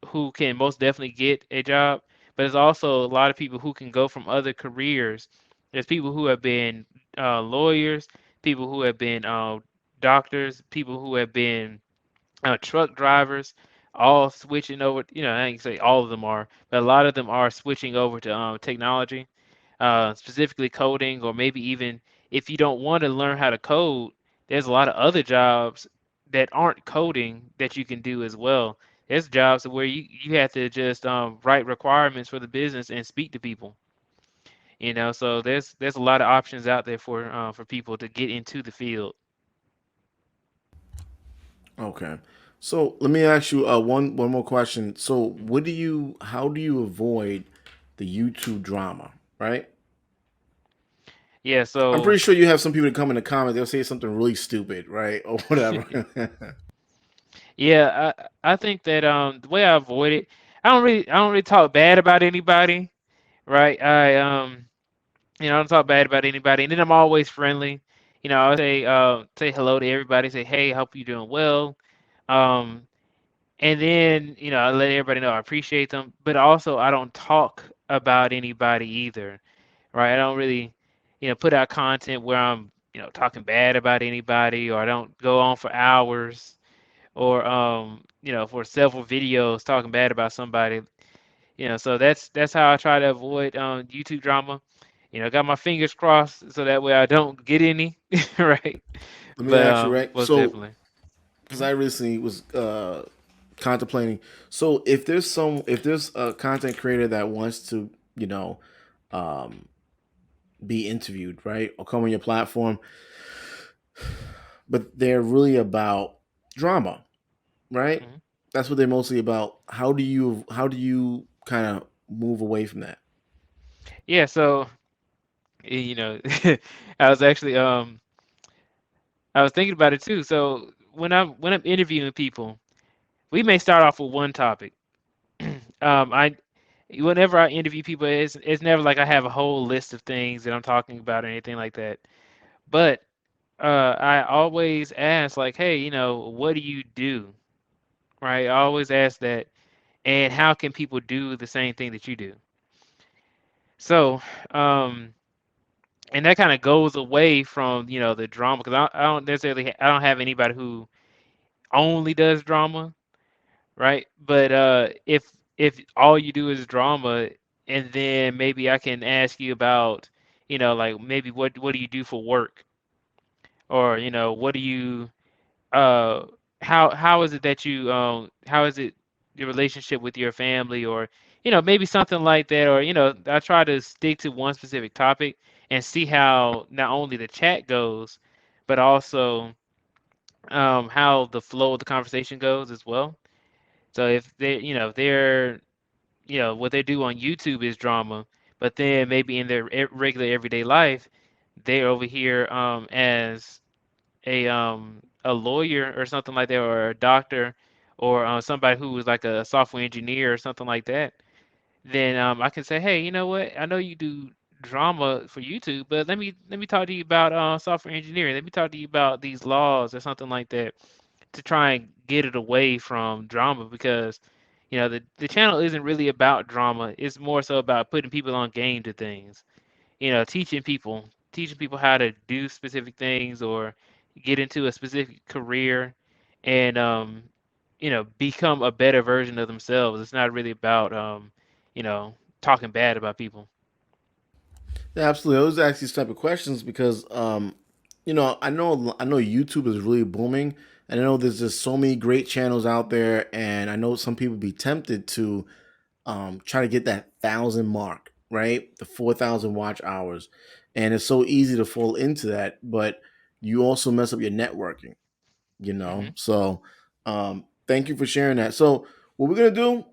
S2: who can most definitely get a job, but there's also a lot of people who can go from other careers. There's people who have been lawyers, people who have been doctors, people who have been truck drivers, all switching over. I ain't say all of them are, but a lot of them are switching over to technology, specifically coding, or maybe even if you don't want to learn how to code, there's a lot of other jobs that aren't coding that you can do as well. There's jobs where you have to just write requirements for the business and speak to people. So there's a lot of options out there for people to get into the field.
S1: Okay. So let me ask you one more question. So how do you avoid the YouTube drama, right?
S2: Yeah,
S1: I'm
S2: so
S1: pretty sure you have some people that come in the comments, they'll say something really stupid, right? Or whatever.
S2: yeah, I think that the way I avoid it, I don't really talk bad about anybody, right? I don't talk bad about anybody, and then I'm always friendly. I would say hello to everybody, say, hey, hope you're doing well. Um, and then, I let everybody know I appreciate them, but also I don't talk about anybody either, right? I don't really, put out content where I'm, talking bad about anybody, or I don't go on for hours, or for several videos talking bad about somebody. So that's how I try to avoid YouTube drama. Got my fingers crossed so that way I don't get any, right?
S1: Let me
S2: But
S1: ask you, right?
S2: most
S1: So,
S2: definitely.
S1: because
S2: Hmm.
S1: I recently was contemplating. So, if there's a content creator that wants to, you know, um, be interviewed, right, or come on your platform, but they're really about drama, right?
S2: Hmm.
S1: That's what they're mostly about. How do you kind of move away from that?
S2: Yeah, so you know, I was actually I was thinking about it too. So when I'm interviewing people, we may start off with one topic. I Whenever I interview people, it's never like I have a whole list of things that I'm talking about or anything like that. But I always ask like, hey, what do you do? Right? I always ask that, and how can people do the same thing that you do? So, um, and that kind of goes away from the drama because I don't necessarily I don't have anybody who only does drama, right? But if all you do is drama, and then maybe I can ask you about, like maybe what do you do for work, or what do you uh how is it that you how is it your relationship with your family, or maybe something like that, or I try to stick to one specific topic and see how not only the chat goes, but also how the flow of the conversation goes as well. So if they're what they do on YouTube is drama, but then maybe in their regular everyday life, they're over here as a lawyer or something like that, or a doctor, or somebody who is like a software engineer or something like that, then I can say, hey, you know what? I know you do drama for YouTube, but let me talk to you about software engineering. Let me talk to you about these laws or something like that, to try and get it away from drama, because the channel isn't really about drama. It's more so about putting people on game to things, teaching people how to do specific things, or get into a specific career, and become a better version of themselves. It's not really about you know talking bad about people.
S1: Yeah, absolutely. I always ask these type of questions because, I know YouTube is really booming, and I know there's just so many great channels out there, and I know some people be tempted to try to get that 1,000 mark, right? The 4,000 watch hours, and it's so easy to fall into that, but you also mess up your networking, you know.
S2: Hmm.
S1: So, thank you for sharing that. So, what we're gonna do?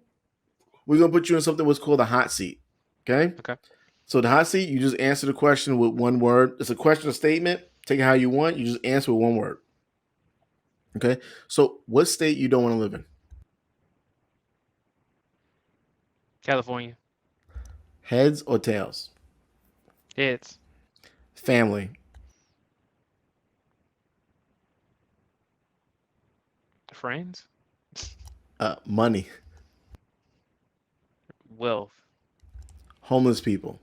S1: We're gonna put you in something what's called a hot seat. Okay.
S2: Okay.
S1: So the hot seat, you just answer the question with one word. It's a question or statement. Take it how you want. You just answer with one word. Okay. So what state you don't want to live in?
S2: California.
S1: Heads or tails?
S2: Heads.
S1: Family.
S2: Friends.
S1: Money.
S2: Wealth.
S1: Homeless people.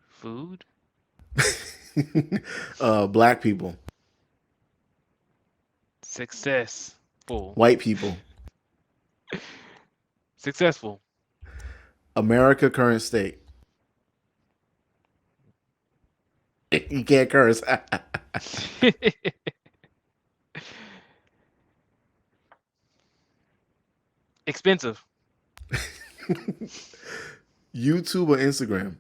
S2: Food.
S1: Black people.
S2: Successful.
S1: White people.
S2: Successful.
S1: America current state. You can't curse.
S2: Expensive.
S1: YouTube or Instagram?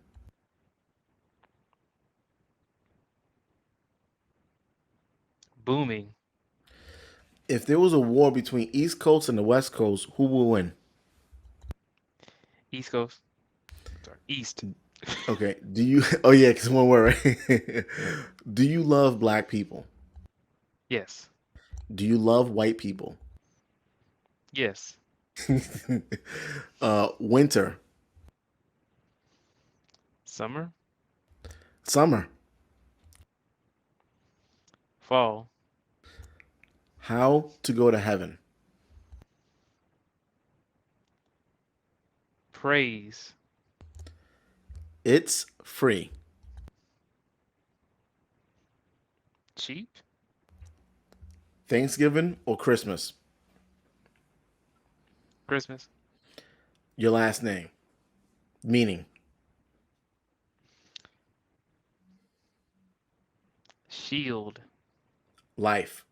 S2: Booming.
S1: If there was a war between East Coast and the West Coast, who will win?
S2: East Coast. Sorry. East.
S1: Okay. Do you? Oh yeah, because one word. Right? Do you love black people?
S2: Yes.
S1: Do you love white people?
S2: Yes.
S1: Winter,
S2: Summer.
S1: Summer.
S2: Fall.
S1: How to go to heaven.
S2: Praise.
S1: It's free.
S2: Cheap.
S1: Thanksgiving or Christmas.
S2: Christmas.
S1: Your last name. Meaning.
S2: Shield.
S1: Life.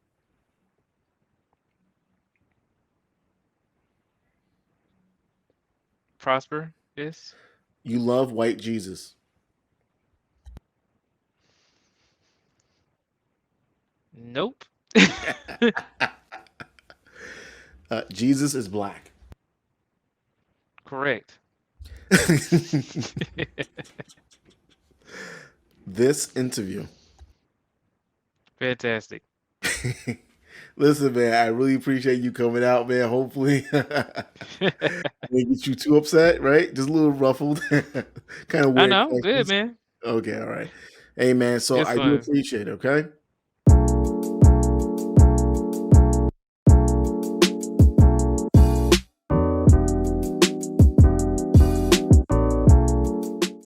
S2: Prosper. This.
S1: You love white Jesus.
S2: Nope.
S1: Jesus is black.
S2: Correct.
S1: This interview.
S2: Fantastic.
S1: Listen, man, I really appreciate you coming out, man. Hopefully, I didn't get you too upset, right? Just a little ruffled. Kind of
S2: I
S1: weird
S2: know. I'm good,
S1: questions.
S2: man.
S1: Okay, all right. Hey, man, so
S2: It's
S1: I do
S2: fun.
S1: appreciate it, okay?